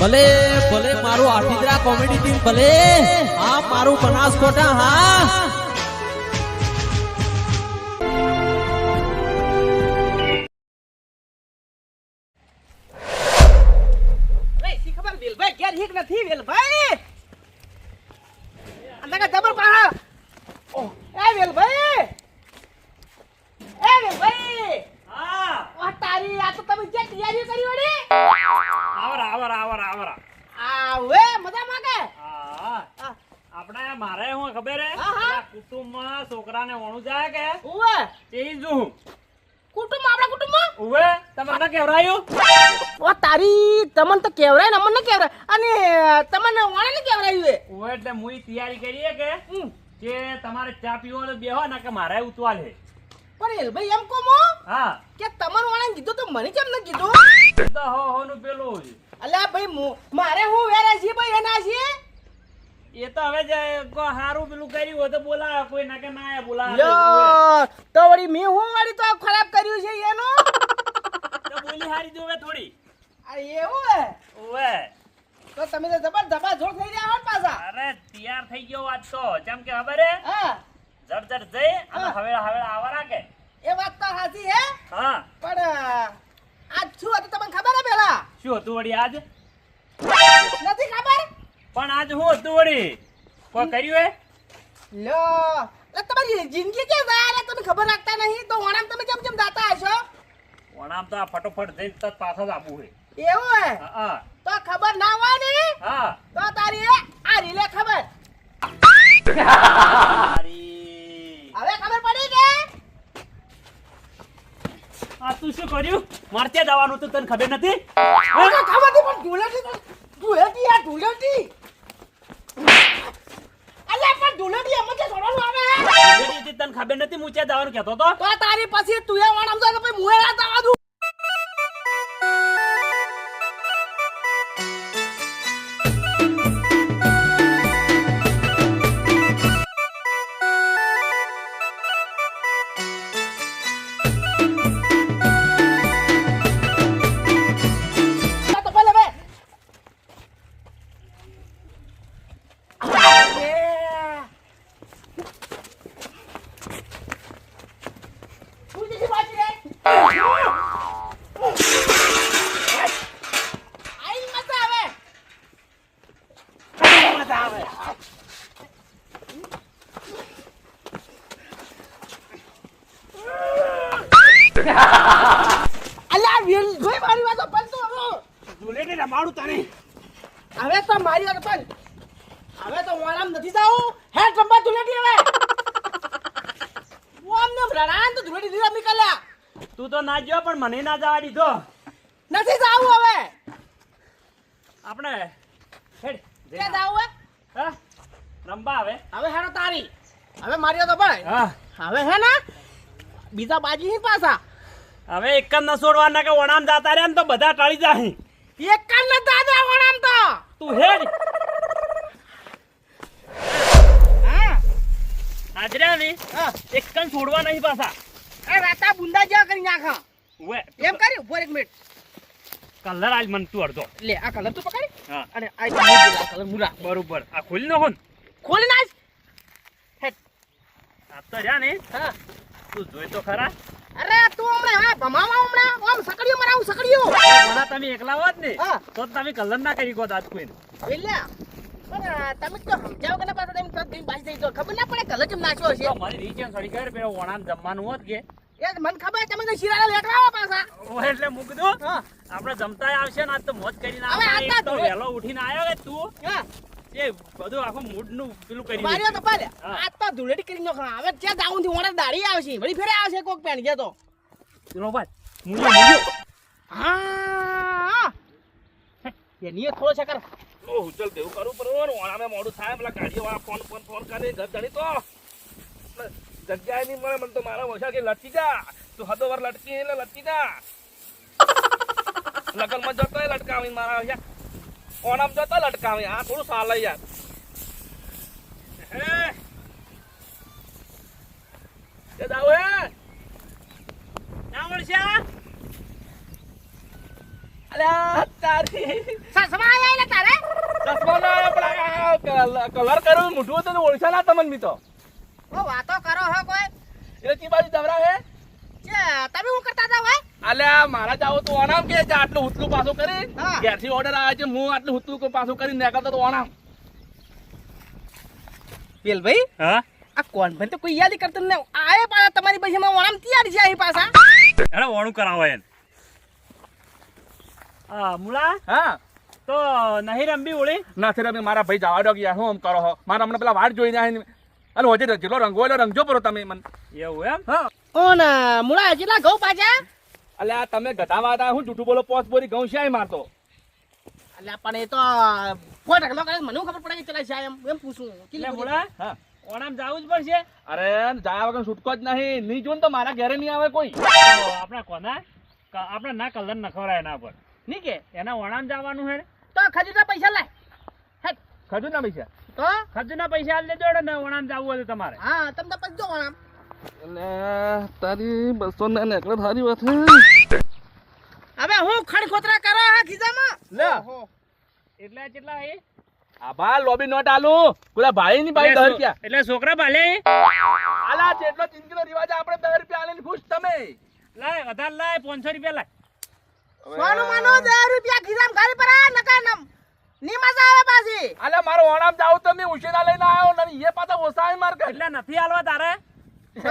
ભલે ભલે મારું આઠીદરા કોમેડી ટીમ ભલે હા મારું બનાસકોટા હા ખબર વેલભાઈ ક્યાં ઠીક નથી વેલભાઈ અંદા જબર પાહા ઓ એ વેલભાઈ હા ઓ તારી આ તો તમે જે તૈયારી કરી વળી આવરા આવે મજા માંગે હા આપણે મારે હું ખબર હે હા, હા. કુટુંબમાં છોકરાને વણું જાય કે ઓવે તે જોઉં કુટુંબ આપણા કુટુંબમાં ઉવે તમને કેવરાયું ઓ તારી તમને તો કેવરાય ને અમને કેવરાય અને તમને વાણે ને કેવરાયું એ ઉવે એટલે મુઈ તૈયારી કરીએ કે હમ. કે તમારે ચા પીવો તો બેહો ને કે મારે ઉતવાલ હે પણ વેલભાઈ એમ કોમો હા કે તમને વાણે કીધું તો મને કેમ ન કીધું તો હો નું પેલું છે. અલ્યા ભાઈ મારે હું વેરા છે ભાઈ એના છે એ તો હવે જે હારું પેલું કર્યું હોય તો બોલા કોઈ ના કે ના બોલા લ્યો તો વળી મે હું વળી તો ખરાબ કર્યું છે એનું તો બોલી હારી જોવે થોડી અરે એવું હે ઉવે તો તમે તો જબર ધબાધોડ થઈ રહ્યા હો ને પાછા અરે તૈયાર થઈ ગયો આજ તો જેમ કે ખબર હે હા જડ જઈ અને હા. હવે આવરા કે એ વાત તો સાચી હે હા પણ આજ શું હતું તમને ખબર હે પેલા શું હતું વળી આજ નથી ખબર પણ આજ હું હતું વળી કોઈ કર્યું હે લ્યો એટલે તમારી જિંદગી કે જાય તમે ખબર રાખતા નહીં તો ઓણામ તમે કેમ કેમ દાતા હશો વણામ તો આ ફટોફટ જઈને તત પાછો જ આપવું હે એવું હે હા તો ખબર ના હોય ને હા તો તારી આ રીલે ખબર તારી હવે ખબર પડી કે આ તું શું કર્યું મારે ત્યાં જવાનું હતું તને ખબર નથી મને ખબર નથી પણ ધૂળેટી આ ધૂળેટી અલ્યા પણ ધૂળેટી એમ જ છોડવાનું આવે તને ખબર નથી હું ત્યાં જવાનું કહેતો તો તો તારી પછી તું એ વાણ સમજો તો પછી મુએ ના જવા દઉં તો ભલે બે તું જે બાજી રે આઈ મજા આવે મજા આવે અલ્યા વેલ ભાઈ મારી વાત પણ તો ધૂળેટી રમાડું તને હવે તો મારી વાત પણ હવે તો વાળામ નથી જાવું હે ટંબા ધુલેટી હવે ઓમ ને રણાન તો ધુલેટી દીધા નીકળ્યા તું તો ના ગયો પણ મને ના જવા દીધો નથી જાવું હવે આપણે હેડ કે જાવું હે હા રંબા હવે હવે હેડો તારી હવે મારી તો ભાઈ હા હવે હે ને બીજા બાજી હી પાછા હવે એક જ ન છોડવાના કે વણામ જાતા રહ્યા ને તો બધા ટાળી જાય એક કાન ન દાદા વણામ તો તું હેડ હા હાજરા ને હા એક કન છોડવા નહીં પાછા એ રાતા બુંદા જેવા કરી નાખા ઉવે એમ કરી ઉપર એક મિનિટ કલર આજ મન તું અડધો લે આ કલર તું પકડી હા અને આ મુરા કલર મુરા બરોબર આ ખોલી નો હોન ખોલી નાખ હેટ આ તો રહ્યા ને હા તું જોઈ તો ખરા અરે તું હમણાં હા ભમાવા હમણાં આમ સકડીઓ મરાવું સકડીઓ મને તમે એકલા હોત ને હા. તો તમે કલર ના કરી ગોત આજ કોઈ એટલે પણ તમે તો સમજાવો કે ના પાછા તમે તો દિન બાજી થઈ તો ખબર ના પડે કલર કેમ નાખ્યો છે મારી રીચેન સડી કરે પેલો વણામ જમવાનું હોત કે એ મને ખબર તમે તો શિરાડા લેટવા આવો પાછા ઓય એટલે મૂક દો હા આપણે જમતા આવશે ને આજ તો મોજ કરીને હવે આવતા આટલા એક તો ધોળે. વહેલો ઉઠીને આવ્યો કે તું હા એ બધું આખું મૂડ નું પેલું કરી માર્યો તો પાલે હા. આ તો ધૂળેટી કરી નો હવે ત્યાં જાઉં થી ઓણે દાડી આવશે વળી ફેરે આવશે કોક પેન કે તો પેલો ભાઈ મૂલ્યો હા એ નિયત થોડો છે કર ઓ ચલ દેવું કરું પર ઓણામે મોડું થાય પેલા ગાડીઓ વાળા ફોન કરે ઘર જણી તો જગ્યાએ નહીં મળે મને તો મારા ઓછા કે લટકી જા તું હદો વાર લટકી એટલે લટકી જા લગનમાં જતો લટકાવી મારા ઓછા ઓણામ જતો લટકાવી આ થોડું સાલ યાર હે કે જાવ હે ના મળશે અલ્યા તારી સસમા આયા ને તારે ચશ્મા ના આયા, પેલા કલર કર્યો મોઢું હતું ને ઓળખ્યા ના તમને મી તો ઓ વાતો કરો હો કોઈ એટલે કી બાજુ દવરા હે જે તમે શું કરતા હતા ભાઈ અલ્યા મારા જાવ તો ઓણામ કે છે આટલું હુતલું પાછું કરી હા. ઘેરથી ઓર્ડર આવે છે હું આટલું હુતલું પાછું કરી નીકળતો તો ઓણામ પેલ ભાઈ હા આ કોણ ભાઈ તો કોઈ યાદ કરતો ને આયે પાછા તમારી પૈસામાં વણામ તૈયાર છે અહીં પાછા એને વણું કરાવો એને હા મુલા હા તો નહીં રમવી ઓળી નથી રમી મારા ભાઈ જવા દો કે યાર હું આમ કરો હો મારા હમણાં પેલા વાટ જોઈને આવીને અને હોજે જેટલો રંગો એટલો રંગજો પરો તમે મને એવું એમ હા ઓ ના મુળા જેટલા ઘઉં પાછા અલ્યા તમે ગધાવા હતા હું જૂઠું બોલો પોસ બોરી ઘઉં શ્યાય મારતો અલ્યા પણ એ તો કોઈ ઢગલો કરે મને ખબર પડે કે ચલા છે એમ પૂછું એટલે મુલા હા ઓણામ જાવું જ પડશે અરે જાય વગર છૂટકો જ નહીં નહીં જો ને તો મારા ઘરે નહીં આવે કોઈ તો આપણા કોના આપણે ના કલર નખવરાય એના પર નહીં કે એના ઓણામ જવાનું હે તો ખજૂરના પૈસા લાય હેટ ખજુ ના પૈસા તો ખર્ચના પૈસા આલ દેજો ને ઓણામ જવું હોય તો તમારે હા તમને પછી જો વણામ એટલે તારી 200 ના નેકળે થારી વાત હવે હું ખડખોતરા કરો હા ખીજામાં લે ઓહો. એટલે કેટલા હે આભા લોબી નોટ આલુ પેલા ભાઈ ની ભાઈ 10 રૂપિયા એટલે છોકરા ભાલે આલા જેટલો ચિંકીનો રિવાજ આપણે 10 રૂપિયા આલીને ખુશ તમે લાય વધારે લાય 500 રૂપિયા લાય સોનું માનો 10 રૂપિયા ખીજામ ઘરે પર આ નકા નમ ની મજા આવે પાછી આલા મારો ઓણામ જાવ તો મે ઉશેના લઈને આવ્યો ને એ પાછા ઓસાય માર કર એટલે નથી હાલવા તારે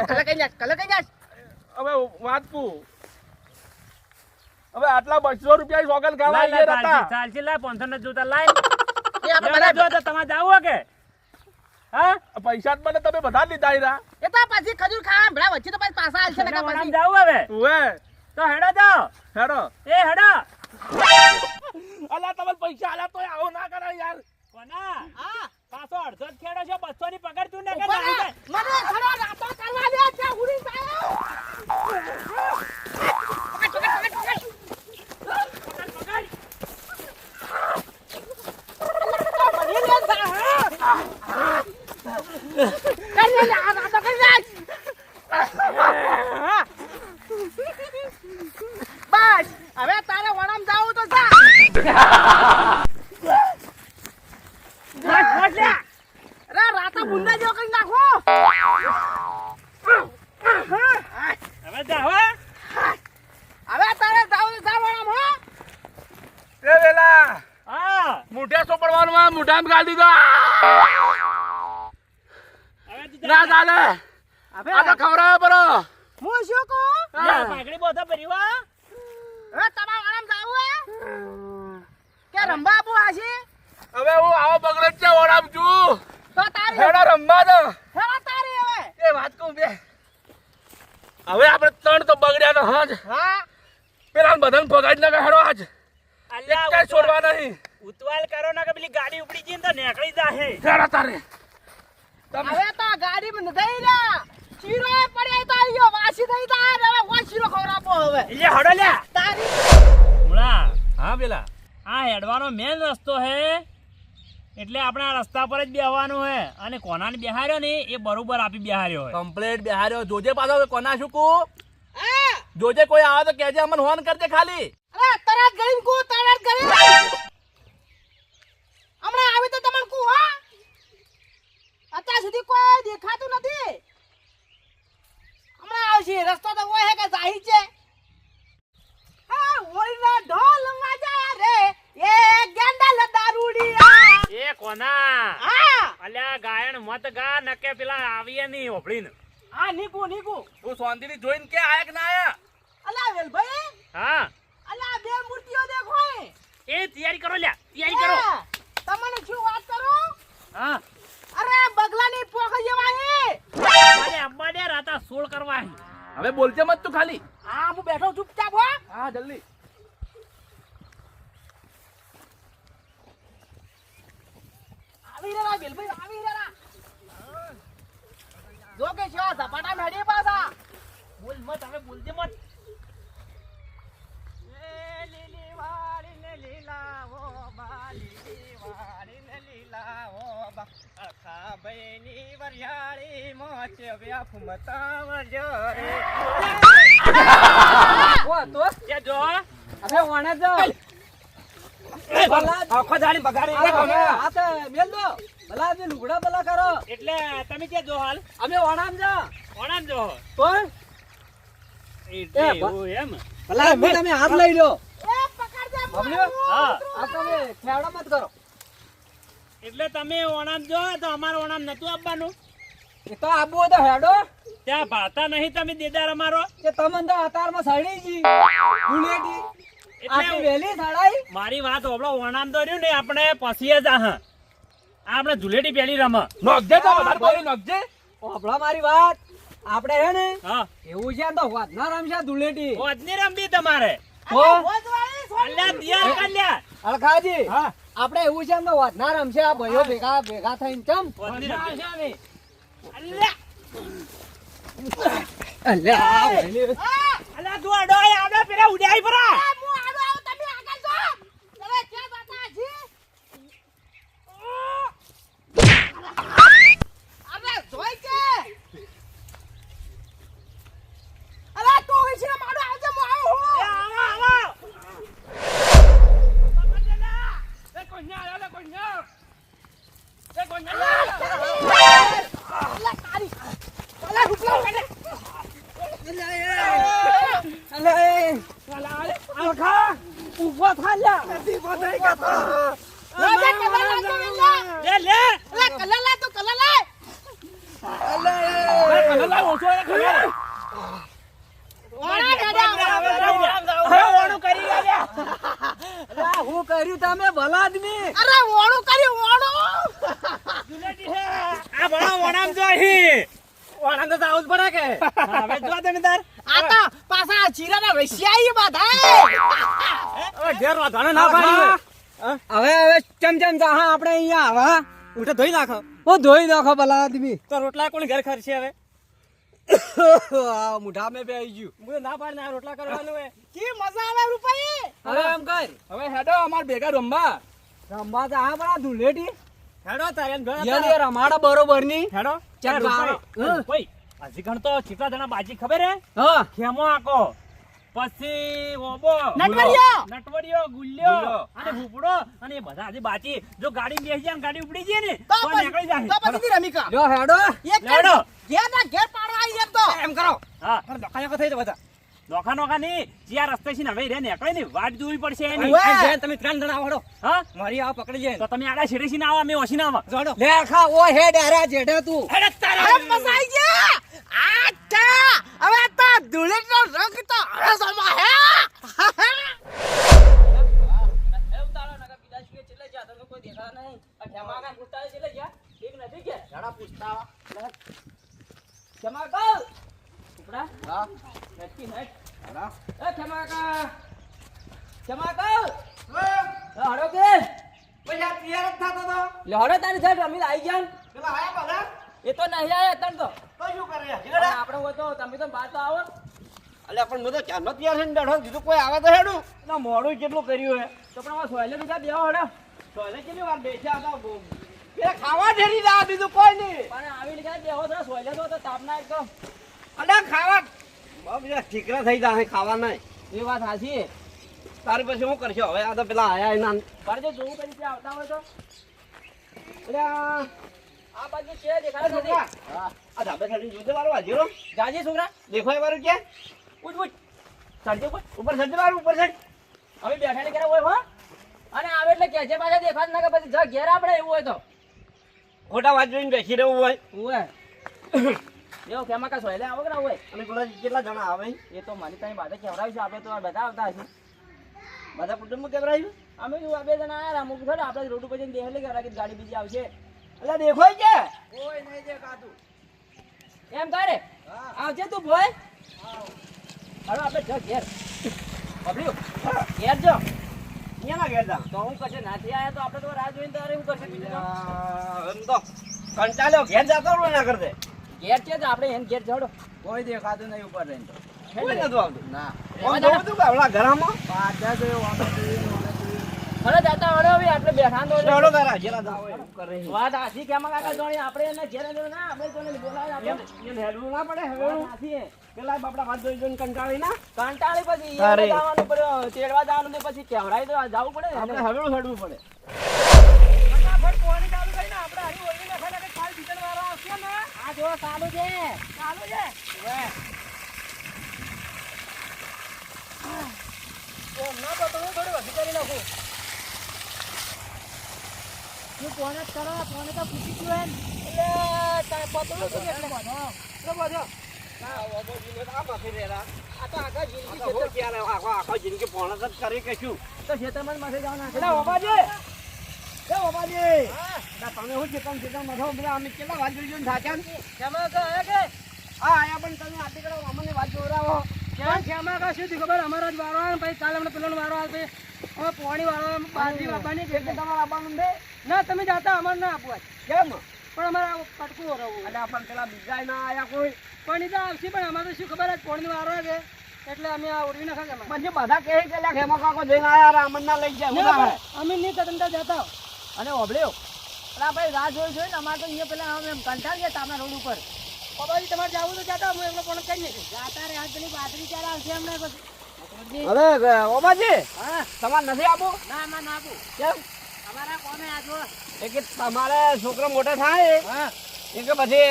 કલે કઈ જાસ હવે વાત પૂ હવે આટલા 200 રૂપિયા સોગન ખાવા લાય એ રતા ચાલશે લાય 500 ને જોતા લાય એ આપણે લેવડા બધા જો તો તમારે જાવું હોય કે હા પૈસા જ મને તમે બધા લીધા ઈરા એ તો પછી ખજૂર ખાવા ભડા વચ્ચે તો પછી પાછા આલશે નકા ઓણામ પછી જાવું હવે ઉવે તો હેડો જાઓ હેડો એ હેડો અલા તમે પૈસા આલા તો આવો ના કરાય યાર કોના હા પાછો અડધો જ ખેડો છે 200 ની પગાર તું ને કે ઉપર જાણી આ, જાય. મને થોડો રાતો કરવા દે છે ઉડી જાય પકડ પકડ પકડ બસ હવે તારે વણામ જાવું તો જા અરે રાતા બુંદા જેવો કરી નાખો હવે જા હો હવે તારે જાવું તો જા વણામ હો એ વેલા હા મુઠે સોપડવાનું આ મુઠામાં ગાળ દીધો હવે તું ના ચાલે હવે આ તો ખવડાવે પરો હું શું કહું પાઘડી બોધા પરિવા હવે તમારે વણામ જાવું હે કે રંબા આપું હાશી હવે હું આવો બગડે જ છે ઓડામ છું તો તારી હેડો રમવા દો હેડા તારી હવે એ વાત કહું બે હવે આપણે ત્રણ તો બગડ્યા તો હાજ હા પેલા બધાને પગાડી નાખે હેડો આજ અલ્યા એક છોડવા નહીં ઉતવાલ કરો ના કે પેલી ગાડી ઉપડી જઈને તો નીકળી જાહે હેડો તારે તમે હવે તો ગાડી માં દઈ લ્યા શીરો એ પડ્યા તો આવ્યો વાસી દઈ તા હવે વા શીરો ખવડાવો હવે એટલે હડો લ્યા તારી મુળા હા પેલા આ હેડવાનો મેન રસ્તો હે એટલે આપણે આ રસ્તા પર જ બેહવાનું હે અને કોનાને બેહાર્યો ને એ બરોબર આપી બેહાર્યો હોય કમ્પ્લેટ બેહાર્યો જોજે પાછો કોના શું કુ આ જોજે કોઈ આવે તો કહેજે અમને ફોન કરજે ખાલી અરે તરત ગળીન કુ તરત ગળી હમણાં આવી તો તમને કુ હા અત્યાર સુધી કોઈ દેખાતું નથી હમણાં આવશે રસ્તો તો હોય હે કે જાહી છે હા ઓરીના ઢોલ વાજા રે એ ગેંડા દારૂડિયા એ કોના હા અલ્યા ગાયણ મત ગા નકે પેલા આવીએ ની ઓભળીને આ નીકુ નીકુ તું શાંતિથી જોઈને કે આયા કે ના આયા અલા વેલભાઈ હા અલા બે મૂર્તિઓ દેખો એ તૈયારી કરો લ્યા તૈયારી કરો તમને શું વાત કરું હા અરે બગલાની પોખ જેવા હે મારે અંબાડે રાતા સોળ કરવા હે. હવે બોલજે મત તું ખાલી હા હું બેઠો ચૂપચાપ હો હા જલ્દી આવી રહ્યા વેલભાઈ આવી રહ્યા જો કે છો ઝપાટા મેડી પાછા બોલ મત હવે બોલજે મત લીલી વાળી ને લીલાવો બા લીલી વાળી ને લીલાવો બા આખા બહેની વરિયાળી મોચે વ્યાફ મતાવજો રે ઓ તો કે જો હવે ઓણે જો આખો દાડી બગાડી લુગડા ભલા કરો એટલે તમે ક્યાં જો હાલ અમે ઓણામ જા કોણામ જો પણ એટલે એવું એમ ભલા તમે હાથ લઈ લો એ પકડજે બબલ્યો? હા આ તમે ખેવડા મત કરો એટલે તમે ઓણામ જો તો અમારે ઓણામ નતું આપવાનું એ તો આબુ તો હેડો ત્યાં ભાતા નહીં તમે દેદાર અમારો કે તમને તો અતારમાં સડી જી બુલેટી આટલી એટલે વહેલી સડાઈ મારી વાત હોબળો ઓણામ તો રહ્યું ને આપણે પછી જ આ આપણે ધૂળેટી પેલી રમ નોખજે તો વધારે બોલી નોખજે. ઓભળો મારી વાત આપણે હે ને હા એવું છે તો વાત ના રમશે ધૂળેટી ઓજની રમવી તમારે હો ભોજવાળી છોડી અલ્યા દિયાર કલ્યા અલખાજી હા આપણે એવું છે તો વાત ના રમશે આ ભાઈઓ ભેગા થઈને ચમ ઓજની રમવી અલ્યા અલ્યા આ ભાઈને અલ્યા તું અડો આવડે પેલા ઉડાઈ પરા આ હું આડો આવું તમે આગળ જો અરે ક્યાં બાતા જી અરે જોઈ કે અરે તું વિશે મારો આવજે હું આવું હું એ કોન્યા આલે કોન્યા એ કોન્યા અલા તારી અલા રૂપલા કાઢે અલખા ઉભો થા લ્યા લે કલર લાગતો લે લે અલા કલર લા તું કલર લા કલલા ઓછો એ કલલા ઓણા દાદા હવે ઓણું કરી ગયા અલા હું કર્યું તમે ભલા આદમી અરે ઓણું કર્યું ઓણું આ ભણા ઓણામ જો અહીં વાળા તો આવું જ પડે કે હવે જો તમે તાર આ તો પાછા ચીરાના રશિયાઈ બધા હવે ઘેર વાધાને ના પાડી હવે ચમચમ જાહા આપણે અહીંયા આવા ઉઠે ધોઈ નાખો હું ધોઈ નાખો ભલા આદમી તો રોટલા કોણ ઘર ખર્ચે હવે આ મુઠા મેં બે આવી ગયું હું ના પાડ ના રોટલા કરવાનું હે કી મજા આવે રૂપાઈ હવે એમ કર હવે હેડો અમાર ભેગા રમવા રમવા જાહા બડા ધૂળેટી હેડો તારે ઘર યાર રમાડા બરોબર ની હેડો ચાલ બારો. કોઈ હજી ગણ તો કેટલા જણા બાજી ખબર હે હા ખેમો આકો પછી ઓબો નટવરિયો. નટવરિયો ગુલ્યો ગુલ્યો. અને ભૂપડો અને એ બધા હજી બાજી જો ગાડી બેસી જાય ને ગાડી ઉપડી જાય ને તો તો નીકળી જાય તો પછી રમિકા લ્યો હેડો એક લેડો. ઘેર ના ઘેર પાડવા આવી એમ તો એમ કરો હા દોખાયા થઈ બધા નોખા નોખા નહીં જ્યાં રસ્તે છે ને હવે રે નીકળે ને વાટ જોવી પડશે એની ઓવે. તમે ત્રણ જણા આવડો હા મારી આ પકડી જાય તો તમે આડા છેડે થી ના આવો અમે ઓછી ના આવો જોડો લે ખા ઓ હેડ આરા જેઠે તું અરે મજા આવી ગયા આટા હવે તો ધૂળેટનો રંગ તો હરસમાં હે એ તો નહીં આયા તન તો આપણે હોય તો તમે તો બાર તો આવો અલ્યા પણ મેં તો ચારનો તૈયાર થઈને બેઠો કીધું કોઈ આવે તો હેડું ના મોડું કેટલું કર્યું હે તો પણ આ સોયલે બીજા બેહો હડો સોયલે કેટલી વાર બેસ્યા હતા પેલા ખાવા ઠેરી દા બીજું કોઈ નહીં પણ આવી લીધા બેહો તો સોયલે તો તાપના એક તો અલ્યા ખાવા બાપ યાર ઠીકરા થઈ જાય ખાવા નહીં એ વાત સાચી તારી પછી શું કરશો હવે આ તો પેલા આયા એના બારજે જોવું કઈ રીતે આવતા હોય તો અલ્યા આ બાજુ છે દેખાડે નથી હા આ ધાબે ચડીને જોતે વાળું હાજીરો જાજી છોકરા દેખાય વાળું ક્યાં ઉઠ ઉઠ ચડજે કોઈ ઉપર ચડજે વાળું ઉપર ચડ હવે બેઠા ને ઘરે હોય હો અને આવે એટલે કેજે પાછા દેખાત ના કે પછી જ ઘેર આપણે એવું હોય તો ખોટા વાત જોઈને બેસી રહેવું હોય ઓય એવો કેમાં કા સોયલે આવો કે ના હોય અને પેલા કેટલા જણા આવે એ તો મારી ત્યાં બાધે કેવડાવી છે આપણે તો આ બધા આવતા હશે બધા કુટુંબમાં કેવરાયું અમે જો આ બે જણા આયા અમુક થોડા આપણે રોડ ઉપર જઈને દેખલે કે ગાડી બીજી આવશે અલ્યા દેખાય કે કોઈ નહીં દેખાતું એમ કરે આવજે તું ભાઈ હાલો આપણે જ ઘેર બબલ્યુ ઘેર જો અહીંયા ના ઘેર જા તો હું કરશે નાથી આયા તો આપણે તો રાહ જોઈને તારે શું કરશે બીજું તો? એમ તો કંટાળ્યો ઘેર જતો રહો ના કરતે ઘેર છે જ આપણે એને ઘેર જોડો કોઈ દેખાતું નહીં ઉપર રહીને તો કોઈ નતું આવતું ના આમ જોવું તું કે આવડા ઘરમાં પાછા જોયો હળો જાતા હળો હવે આપણે બેઠા નો ચાલો તારા જેલા જાવ એમ કરે વાત આછી કેમ કાકા જોણી આપણે એને ઘેર ના આપણે જોને બોલાય આપણે એને હેડવું ના પડે હવે વાત આછી પેલા બાપડા વાત જોઈને કંટાળી ના કંટાળી પછી તારે. એ જવાનું પડ્યો તેડવા જવાનું ને પછી કેવરાય તો જવું પડે ને. આપણે હવેળું હેડવું પડે ફટાફટ પાણી ચાલુ કરીને આપણે હરી ઓળી નાખા કે કાલ બીજન વાળો આવશે ને આ જો ચાલુ છે ઓમ ના તો થોડું વધી કરી નાખું તું કોને કરો કોને તો પૂછી ગયો એટલે તારે પતળું શું એટલે બધો ના ઓબોજીને આ માથે રેરા આ તો આગળ આ જિંદગી તો હો ક્યારે આખો જિંદગી પોણસ જ કરી કે શું તો ખેતરમાં માથે જવાના એટલે ઓબાજી એ ઓબાજી ના તમે હું ચેતન મથો બધા અમે કેટલા વાત જોઈને થાક્યા ને કેમાં કહે કે હા આયા પણ તમે આટી કરો અમને વાત જોરાવો કેમ કેમાં કહે શું થયું ખબર અમારો જ વારો આવે પછી કાલે અમને પેલો વારો આવે અમે પોણી વાળો બાજરી વાપવાની એટલે તમારે આવવાનું છે ના તમે જાતા અમારે ના આપવા કેમ પણ અમારે પટકું રહું એટલે પણ પેલા બીજા ના આયા કોઈ પણ એ તો આવશે પણ અમારે તો શું ખબર જ પોણી વારો આવે એટલે અમે આ ઉડવી નાખા કે પછી બધા કહે કે લ્યા ખેમા કાકો જઈને આયા રામણ ના લઈ જાય ઉડા હે અમે નહીં કદમતા જતા અને ઓબળ્યો અલા ભાઈ રાહ જોઈ ને અમારે તો અહીંયા પેલા અમે કંટાળ ગયા તામના રોડ ઉપર બાબાજી તમારે જવું તો જતા હું એમનો પણ કઈ નહીં જાતા રે આજ પેલી બાજરી ચાલે આવશે એમને પછી અરે ઓબાજી હા તમારે નથી આવું ના અમારે ના આપું કેમ અમારા કોમે આજો એ કે તમારે છોકરો મોટો થાય હા એ કે પછી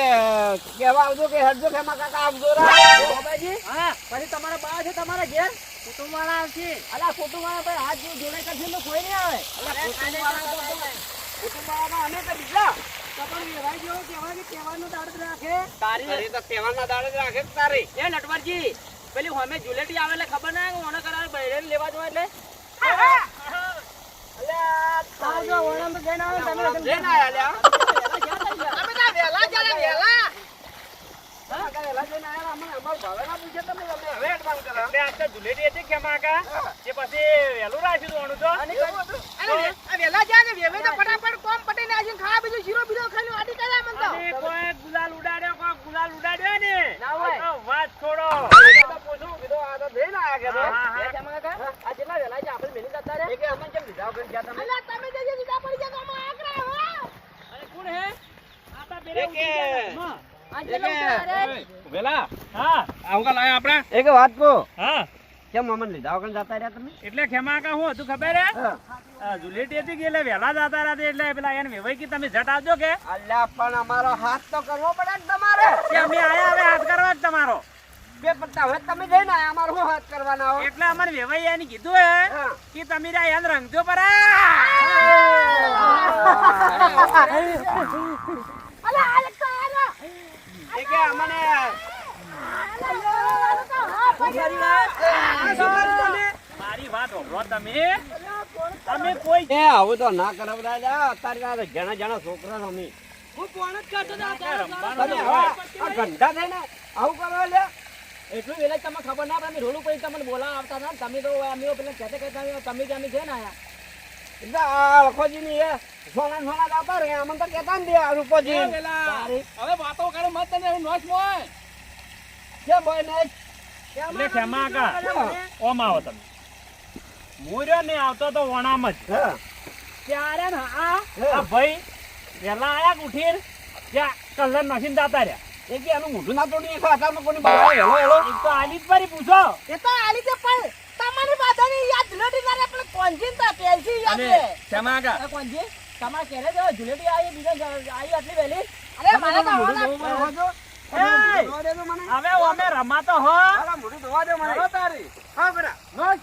કહેવા આવજો કે હેડજો ખેમા કાકા આવજો રા બાબાજી હા પછી તમારા બા છે તમારા ઘેર કુટુંબ વાળા આવશે અલા કુટુંબ વાળા ભાઈ હાથ જેવું જોડે કરશે તો કોઈ નહીં આવે કુટુંબ વાળા અમે કે બીજા તો પણ વેવાઈ જેવો કહેવાય કે તહેવારનો દાડત રાખે તારી તો તહેવારના દાડે જ રાખે જ તારી એ નટવરજી પેલી હોમે જુલેટી આવે એટલે ખબર ના ઓને કરાવે બૈરે લેવા જો એટલે તાર જો ઓણમ જઈને આવે તમે જઈને આયા લ્યા અમે તો વેલા ચાલે વેલા કાકા વેલા જઈને આયા અમને અમાર ભાવે ના પૂછે તમે હવે એડવાન્સ કરો એટલે આ તો જુલેટી હતી ખેમા કાકા તે પછી વહેલું રાખ્યું હતું ઓણું તો અરે વેલા જાય ને વેવે તો ફટાફટ કોમ પટી નાખીને ખાવા બીજું શીરો બીજો ખાઈને વાટી કર્યા મન તો અને કોઈ ગુલાલ ઉડાડ્યો કોઈ ગુલાલ ઉડાડ્યો ને ના હોય. તો વાત છોડો તો પૂછું કીધું આ તો જઈને આયા કે હા, હા, એ હા. જમા કાકા આ જેટલા વેલા છે આપણે મેલી જતા રે એ કે અમને કેમ લીધા વગર ગયા તમે અલા તમે જજો સીધા પડી જાવ અમે આકરા હો અને કોણ હે આ તો પેલા એકે. ઉડી ગયા ઘરમાં. આ જેટલા ઉતારે વેલા હા આવું કા લાયા આપણે એ કે વાત કો હા કેમ અમને લીધા વગર જતા રહ્યા તમે એટલે ખેમા કાકા હું હતું ખબર હે હા આ જુલેટી હતી કે એટલે વહેલા જતા રહ્યા એટલે પેલા એને વેવાઈ કે તમે જટ આવજો કે અલ્યા પણ અમારો હાથ તો કરવો પડે ને તમારે કે અમે આયા હવે હાથ કરવા જ તમારો બે પત્તા હવે તમે જઈને આયા અમારો શું હાથ કરવાના હો એટલે અમારે વેવાઈ એને કીધું હે હા. કે તમે રહ્યા એને રંગજો પર અલા આ લખતો આલો એ કે અમને મારી વાત હોભળો તમે તમે કોઈ એ આવું તો ના કરાવડા અત્યારે જણા જણા છોકરા અમે હું કોણ જ કરતો તો રમવાનું તમે તો હવે હોય. આ ગંડા થઈને આવું કરો લે એટલું વેલા તમને ખબર ના પડે અમે રોડ ઉપર તમને બોલાવા આવતા હતા તમે તો અમે પેલા કહેતા તમે જ અમે છે ને આયા એટલે આ લખોજી ની એ સોના સોના દાતા રે અમને તો કેતા ને દે આ રૂપોજી હવે વાતો કરે મત તને હું નોશ મોય કેમ ભાઈ ને એટલે ખેમા કાકા ઓમ આવો તમે મુર્યો ને આવતો તો વણામ જ હા ત્યારે ને આ ભાઈ વહેલા આયા કે ઉઠીને ત્યાં કલર નાખીને જતા રહ્યા એ કે એનું મોઢું ના તોડી એક હાથમાં કોની બોલાવે હેલો હેલો એક તો આલી જ ફરી પૂછો એ તો આલી છે પણ તમારી બાધાની યાદ જુલેટી ના રે આપણે કોંજીન તા પેલસી યાદ અને રે ખેમા કા આ કોણજી તમારે ઘેરે જવા જુલેટી આવી બીજા આવી આટલી વહેલી અરે મને તો મોઢું આવડા ધોવા દો એ! ધોવા દે તો મને હવે અમે રમાતો હો હાલા મોઢું ધોવા દે મને તારી હા બરા નોજ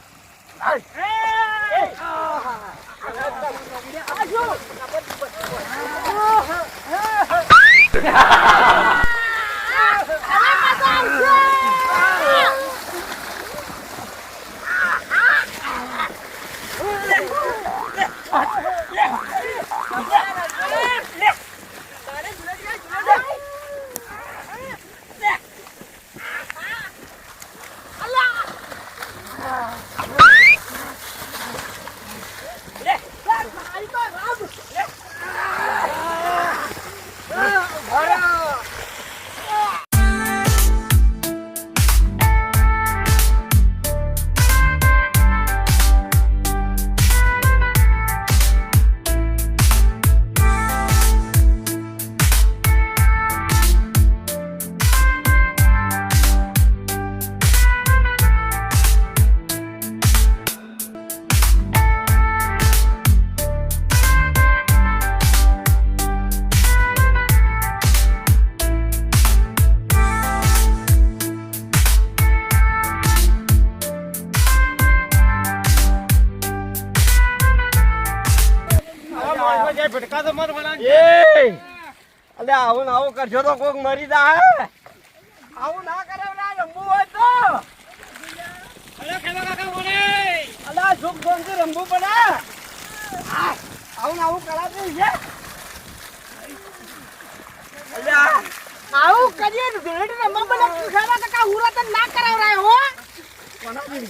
અલે આવું ને આવું કરશો તો કોક મરી જાય. આવું ના કરે રમવું હોય તો. અલા સુખ શાંતિ રમવું પડે. આવું ને આવું કરાતું છે. અલ્યા આવું કરીએ ને ધૂળેટી રમવા બધા પૂછાવા કાકા હુરા તો ના કરાવરાય હો કોનાથી?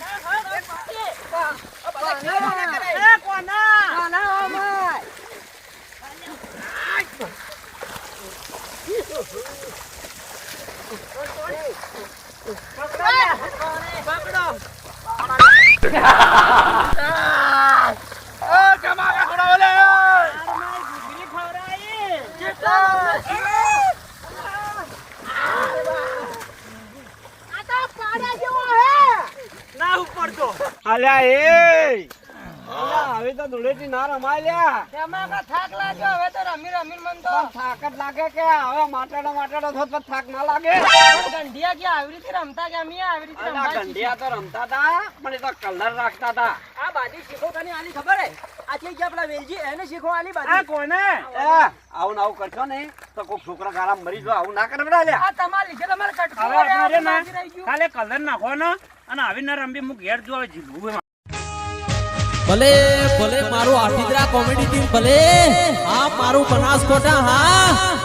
અલ્યા એ અલ્યા હવે તો ધૂળેટી ના રમાય લ્યા. તેમાં કાં થાક લાગ્યો હવે તો રમી રમી મન તો પણ થાક જ લાગે કે હવે માટેડો થો તો થાક ના લાગે. ગંઢિયા કે આવી રીતે રમતા કે અમે આવી રીતે અલ્યા રમતા ગંઢિયા તો રમતા તા પણ એ તો કલર રાખતા તા. આ બાજી શીખો કને આલી ખબર હે આ છે કે આપડા વેલજી એને શીખો આલી બાજી આ કોને આવું ને આવું કરશો ને તો કોઈક છોકરા ગારા મરી જો. આવું ના કરે બધા લ્યા. આ તમાર લીધે તમારે કટકો હવે આપણે રહી ગયું ખાલી કલર નાખવાનો અને આવી ના રમવી હું ઘેર જો હવે જીવવું એમાં. ભલે ભલે મારું આઠીદરા કોમેડી ટીમ ભલે હા મારું બનાસકોટા હા